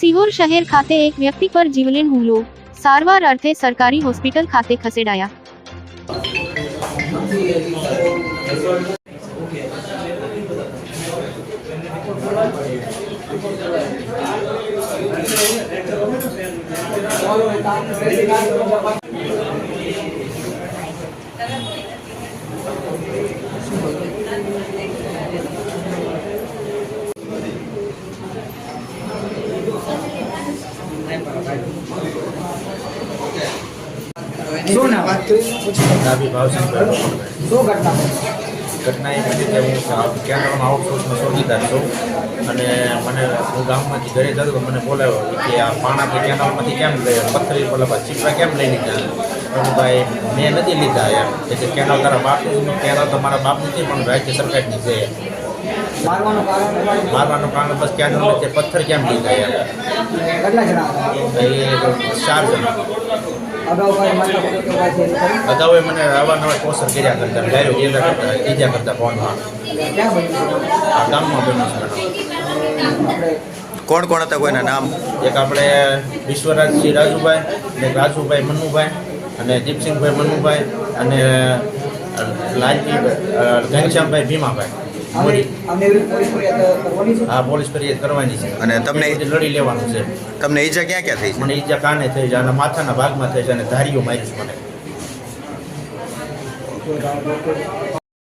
સિહોર શહેર ખાતે એક વ્યક્તિ પર જીવલેણ હુમલો, સારવાર અર્થે સરકારી હોસ્પિટલ ખાતે ખસેડાયા. શું નામ? ડાબી ભાવસિંહ શું ઘટના? ઘટના એ બની કે હું કેન્દ્રમાં આઉટસોર્સમાં ચોકીદાર છું અને હું ગામમાંથી ઘરે જતો તો મને બોલાવ્યો કે આ પાણાથી કેનાલમાંથી કેમ પથ્થરી બોલાવા ચીપડા કેમ લઈ લીધા? ભાઈ મેં નથી લીધા એમ કે કેનાલ તારા બાપની કેનાલ તો મારા બાપ નથી પણ રાજ્ય સરકારની છે. મારવાનું કારણ બસ કેનાલ તે પથ્થર કેમ લીધા એમ. કેટલા જણા હતા? એ 4 જણા. અગાઉ મને અવારનવાર ટોસર કર્યા કરતા, ડાયરો ઈજા કરતા ફોનમાં. આ ગામમાં બન્યું છે. કોણ કોણ હતા, કોઈના નામ? એક આપણે વિશ્વરાજસિંહ રાજુભાઈ, એક રાજુભાઈ મનુભાઈ અને દીપસિંહભાઈ મનુભાઈ અને લાલજી ઘનશ્યામભાઈ ભીમાભાઈ. હા, પોલીસ ફરિયાદ કરવાની છે અને તમને લડી લેવાનું છે. તમને ઈજા ક્યાં ક્યાં થઈ છે? મને ઈજા કાને થઈ છે અને માથાના ભાગમાં થઈ છે અને ધારીઓ મારી છે મને.